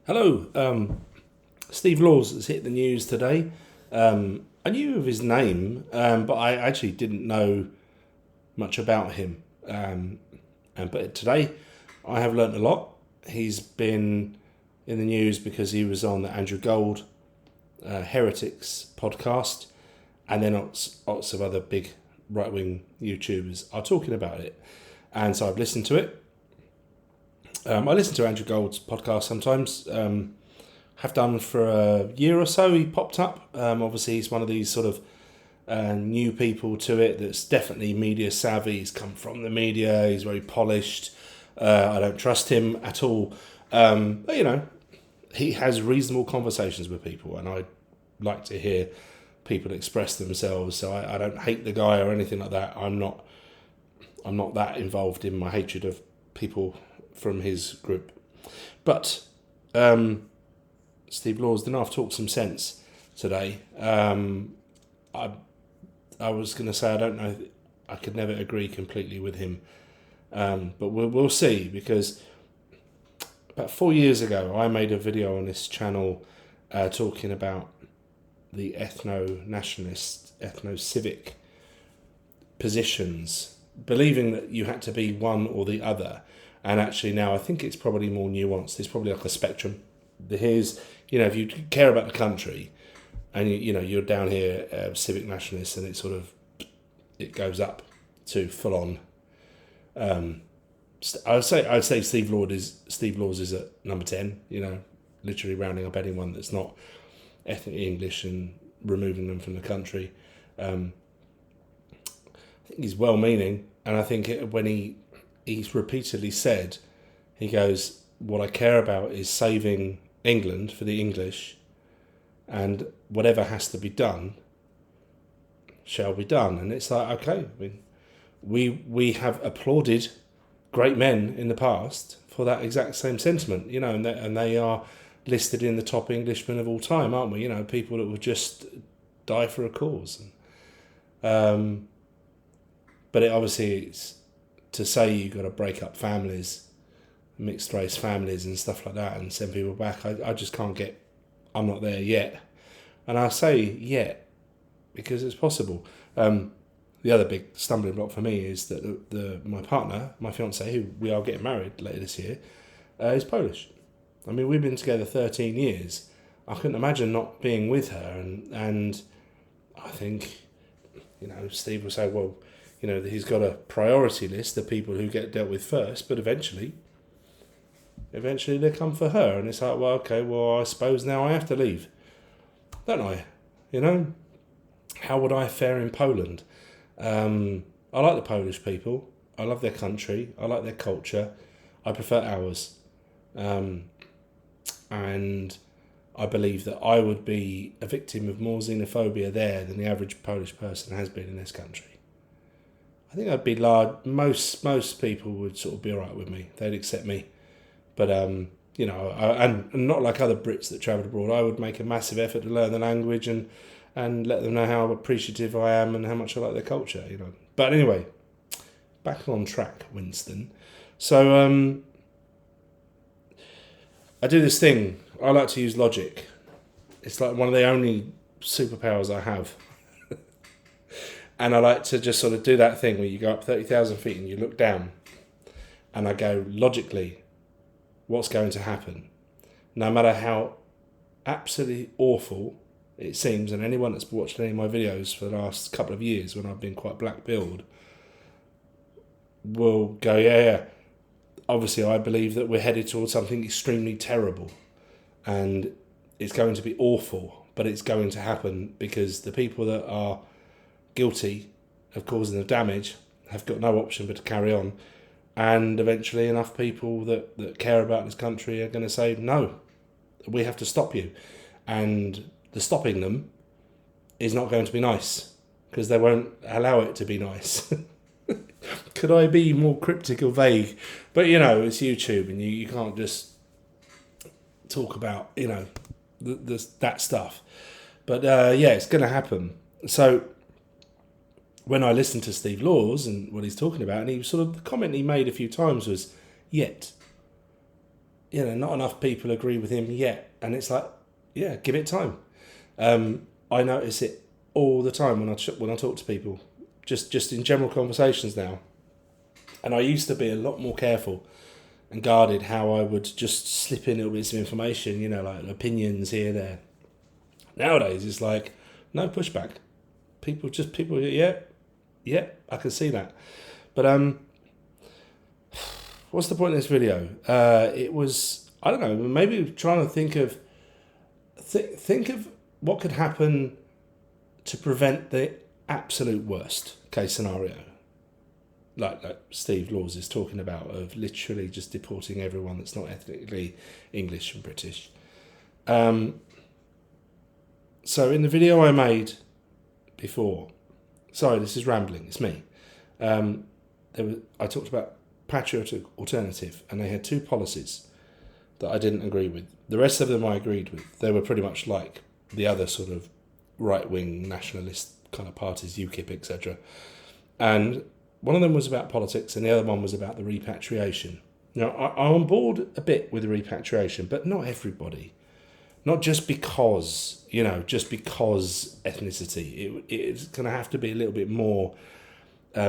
Hello, Steve Laws has hit the news today. I knew of his name, but I actually didn't know much about him. But today I have learnt a lot. He's been in the news because he was on the Andrew Gold Heretics podcast, and then lots of other big right-wing YouTubers are talking about it. And so I've listened to it. I listen to Andrew Gold's podcast sometimes. Have done for a year or so. He popped up. Obviously, he's one of these sort of new people to it that's definitely media savvy. He's come from the media. He's very polished. I don't trust him at all. But, he has reasonable conversations with people, and I like to hear people express themselves. So I don't hate the guy or anything like that. I'm not that involved in my hatred of people from his group. But Steve Laws didn't have to talk some sense today. I was going to say I don't know. I could never agree completely with him, but we'll see, because about 4 years ago I made a video on this channel talking about the ethno-nationalist, ethno-civic positions, believing that you had to be one or the other. And actually now I think it's probably more nuanced. It's probably like a spectrum. Here's, if you care about the country and you're down here civic nationalist, and it goes up to full on. I'd say Steve Laws is at number 10. Literally rounding up anyone that's not ethnically English and removing them from the country. I think he's well-meaning, and I think when he's repeatedly said, he goes, what I care about is saving England for the English, and whatever has to be done shall be done. And it's like, okay, we have applauded great men in the past for that exact same sentiment, and they are listed in the top Englishmen of all time, aren't we? People that would just die for a cause. But it's to say you've got to break up families, mixed race families and stuff like that, and send people back. I just can't get. I'm not there yet, and I say yet because it's possible. The other big stumbling block for me is that my partner, my fiance, who we are getting married later this year, is Polish. I mean, we've been together 13 years. I couldn't imagine not being with her, and I think, Steve will say, well, he's got a priority list of people who get dealt with first, but eventually they come for her, and it's like, well, okay, well, I suppose now I have to leave, don't I? How would I fare in Poland? I like the Polish people. I love their country. I like their culture. I prefer ours. And I believe that I would be a victim of more xenophobia there than the average Polish person has been in this country. I think I'd be large. Most people would sort of be all right with me. They'd accept me. But, and not like other Brits that travelled abroad, I would make a massive effort to learn the language and let them know how appreciative I am and how much I like their culture, But anyway, back on track, Winston. So I do this thing. I like to use logic. It's like one of the only superpowers I have. And I like to just sort of do that thing where you go up 30,000 feet and you look down, and I go, logically, what's going to happen? No matter how absolutely awful it seems, and anyone that's watched any of my videos for the last couple of years when I've been quite black-pilled will go, yeah. Obviously, I believe that we're headed towards something extremely terrible, and it's going to be awful, but it's going to happen because the people that are guilty of causing the damage have got no option but to carry on, and eventually enough people that care about this country are going to say, no, we have to stop you, and the stopping them is not going to be nice because they won't allow it to be nice. Could I be more cryptic or vague? But it's YouTube, and you can't just talk about that stuff. But it's going to happen. So when I listened to Steve Laws and what he's talking about, and the comment he made a few times was, yet. not enough people agree with him yet. And it's like, yeah, give it time. I notice it all the time when I talk to people, just in general conversations now. And I used to be a lot more careful and guarded how I would just slip in little bits of information, like opinions here, there. Nowadays, it's like, no pushback. People, yeah, I can see that. But what's the point of this video? It was, I don't know, maybe trying to think of what could happen to prevent the absolute worst case scenario. Like Steve Laws is talking about, of literally just deporting everyone that's not ethnically English and British. So in the video I made before, sorry, this is rambling, it's me. I talked about patriotic alternative, and they had two policies that I didn't agree with. The rest of them I agreed with. They were pretty much like the other sort of right-wing nationalist kind of parties, UKIP, etc. And one of them was about politics, and the other one was about the repatriation. Now, I'm on board a bit with the repatriation, but not everybody. Not just because, just because ethnicity. It's going to have to be a little bit more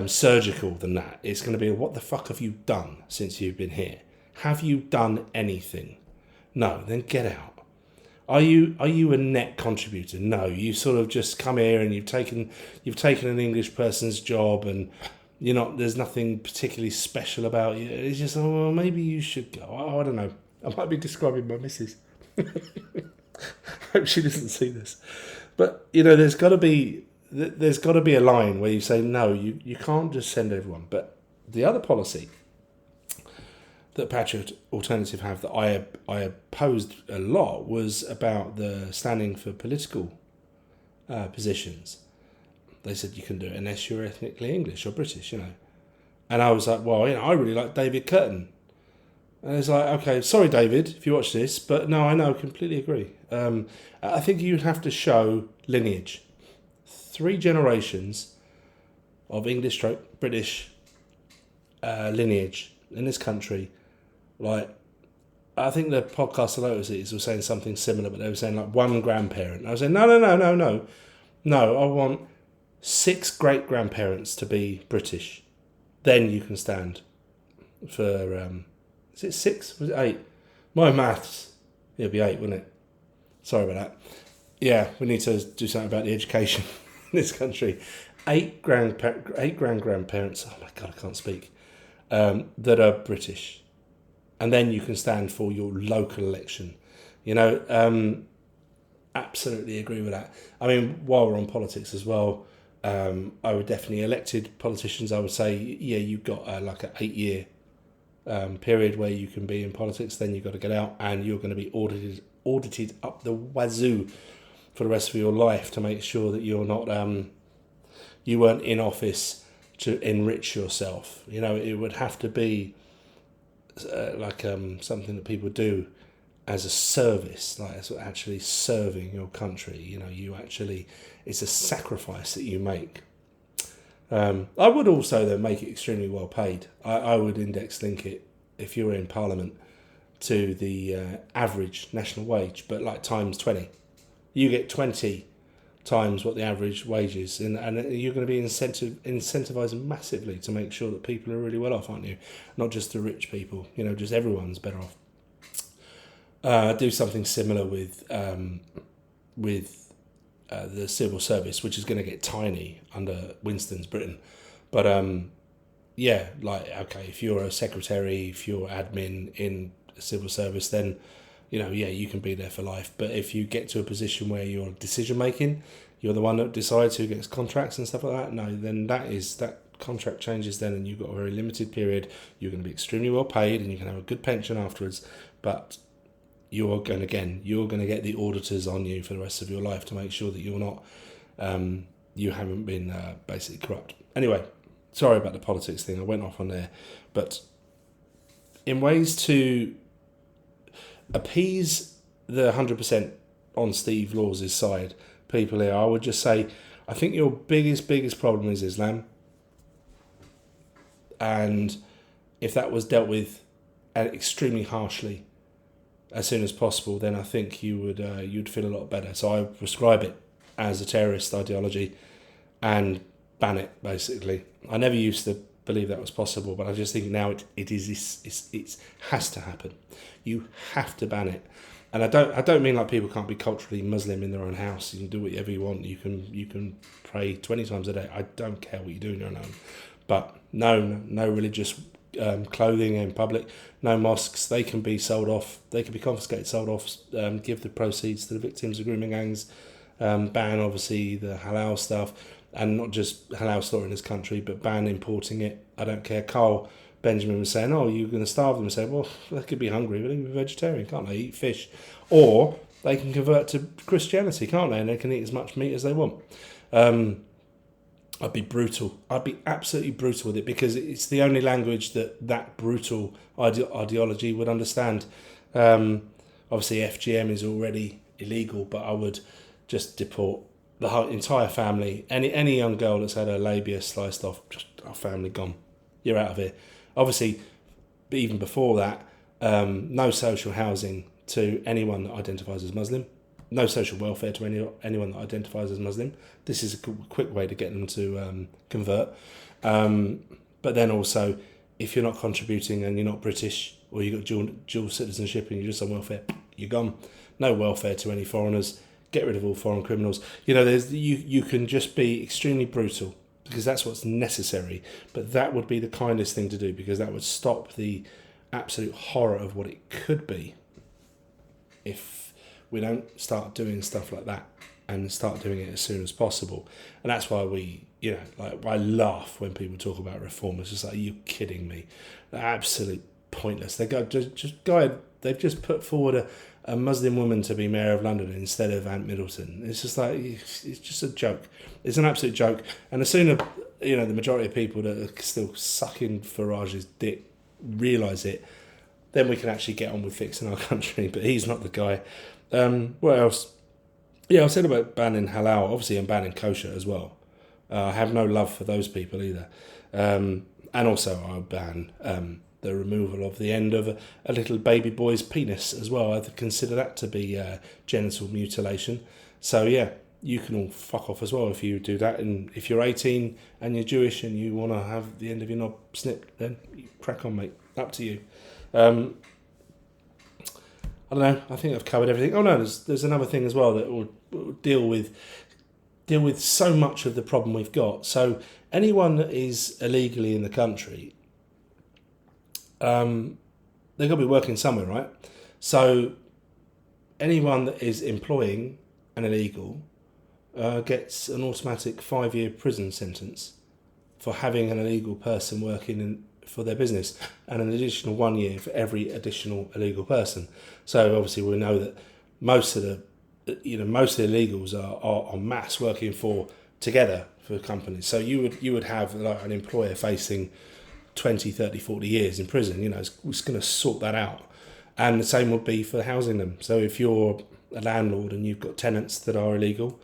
surgical than that. It's going to be, what the fuck have you done since you've been here? Have you done anything? No, then get out. Are you a net contributor? No, you sort of just come here and you've taken an English person's job, and there's nothing particularly special about you. It's just, well, maybe you should go. I don't know. I might be describing my missus. Hope she doesn't see this. But there's got to be a line where you say, no, you can't just send everyone. But the other policy that Patriot Alternative have that I opposed a lot was about the standing for political positions. They said you can do it unless you're ethnically English or British, And I was like, well, I really like David Curtin. And it's like, okay, sorry, David, if you watch this, but no, I know, completely agree. I think you'd have to show lineage. 3 generations of English stroke British lineage in this country. Like, I think the podcast I noticed was saying something similar, but they were saying like 1 grandparent. And I was saying, no. No, I want 6 great-grandparents to be British. Then you can stand for... is it 6? Was it 8? My maths. It'll be 8, wouldn't it? Sorry about that. Yeah, we need to do something about the education in this country. 8 grand-grandparents, oh my God, I can't speak, that are British. And then you can stand for your local election. Absolutely agree with that. I mean, while we're on politics as well, I would definitely, elected politicians, I would say, yeah, you've got like an 8-year period where you can be in politics, then you've got to get out, and you're going to be audited up the wazoo for the rest of your life to make sure that you're not you weren't in office to enrich yourself. It would have to be like something that people do as a service, like as actually serving your country. It's a sacrifice that you make. I would also then make it extremely well paid. I would index link it, if you were in Parliament, to the average national wage, but like times 20. You get 20 times what the average wage is, and you're going to be incentivized massively to make sure that people are really well off, aren't you? Not just the rich people, just everyone's better off. Do something similar with the civil service, which is going to get tiny under Winston's Britain. But yeah, like, okay, if you're a secretary, if you're admin in a civil service, then you can be there for life. But if you get to a position where you're decision making, you're the one that decides who gets contracts and stuff like that, no, then that contract changes then, and you've got a very limited period. You're going to be extremely well paid, and you can have a good pension afterwards, but you're going to get the auditors on you for the rest of your life to make sure that you're not you haven't been basically corrupt. Anyway, sorry about the politics thing, I went off on there. But in ways to appease the 100% on Steve Laws' side people here, I would just say, I think your biggest problem is Islam. And if that was dealt with extremely harshly, as soon as possible, then I think you'd feel a lot better. So I prescribe it as a terrorist ideology and ban it, basically. I never used to believe that was possible, but I just think now it has to happen. You have to ban it. And I don't mean like people can't be culturally Muslim in their own house. You can do whatever you want. You can pray 20 times a day. I don't care what you do in your own home. But no religious clothing in public. No mosques. They can be sold off. They can be confiscated, sold off. Give the proceeds to the victims of grooming gangs. Ban obviously the halal stuff, and not just halal slaughter in this country, but ban importing it. I don't care. Carl Benjamin was saying, "Oh, you're going to starve them." I said, "Well, they could be hungry, but they can be vegetarian, can't they? Eat fish, or they can convert to Christianity, can't they? And they can eat as much meat as they want." I'd be brutal. I'd be absolutely brutal with it, because it's the only language that brutal ideology would understand. Obviously, FGM is already illegal, but I would just deport the whole entire family. Any young girl that's had her labia sliced off, just our family gone. You're out of here. Obviously, even before that, no social housing to anyone that identifies as Muslim. No social welfare to anyone that identifies as Muslim. This is a quick way to get them to convert. But then also, if you're not contributing and you're not British, or you've got dual citizenship and you're just on welfare, you're gone. No welfare to any foreigners. Get rid of all foreign criminals. You can just be extremely brutal, because that's what's necessary. But that would be the kindest thing to do, because that would stop the absolute horror of what it could be if we don't start doing stuff like that, and start doing it as soon as possible. And that's why I laugh when people talk about reform. It's just like, are you kidding me? They're absolute pointless. They've just put forward a Muslim woman to be mayor of London instead of Ant Middleton. It's just like, it's just a joke. It's an absolute joke. And the sooner, the majority of people that are still sucking Farage's dick realise it, then we can actually get on with fixing our country. But he's not the guy. What else? Yeah, I said about banning halal. Obviously, I'm banning kosher as well. I have no love for those people either. And also, I'll ban the removal of the end of a little baby boy's penis as well. I consider that to be genital mutilation. So yeah, you can all fuck off as well if you do that. And if you're 18 and you're Jewish and you want to have the end of your knob snipped, then you crack on, mate. Up to you. I don't know. I think I've covered everything. Oh no, there's another thing as well that will deal with so much of the problem we've got. So anyone that is illegally in the country, they've got to be working somewhere, right? So anyone that is employing an illegal gets an automatic 5-year prison sentence for having an illegal person working for their business, and an additional 1 year for every additional illegal person. So obviously we know that most of the illegals are en masse working together for companies. So you would have like an employer facing 20, 30, 40 years in prison. It's going to sort that out. And the same would be for housing them. So if you're a landlord and you've got tenants that are illegal,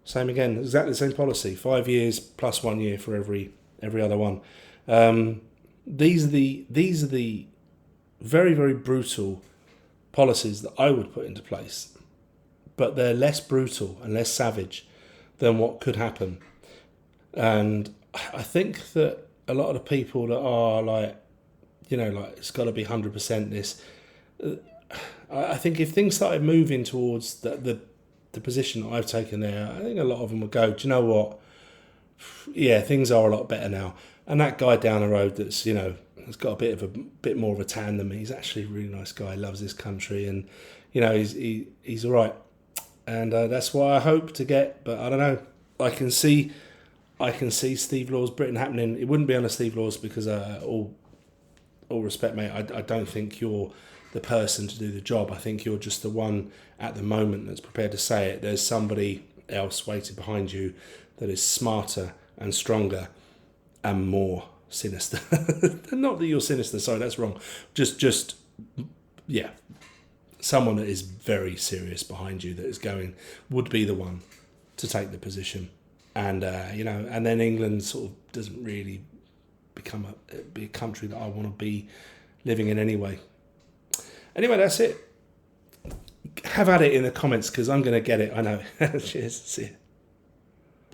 same again, exactly the same policy, 5 years plus 1 year for every other one. These are the very, very brutal policies that I would put into place, but they're less brutal and less savage than what could happen. And I think that a lot of the people that are like it's got to be 100% this. I think if things started moving towards the position that I've taken there, I think a lot of them would go, do you know what? Yeah, things are a lot better now. And that guy down the road that's, has got a bit more of a tan than me, he's actually a really nice guy, loves this country, and, he's all right. And that's what I hope to get, but I don't know. I can see Steve Law's Britain happening. It wouldn't be under Steve Law's because, all respect, mate, I don't think you're the person to do the job. I think you're just the one at the moment that's prepared to say it. There's somebody else waiting behind you that is smarter and stronger and more sinister. Not that you're sinister, sorry, that's wrong. Just someone that is very serious behind you that would be the one to take the position. And and then England sort of doesn't really be a country that I want to be living in anyway. Anyway, that's it. have at it in the comments because I'm going to get it. I know. Cheers. See you.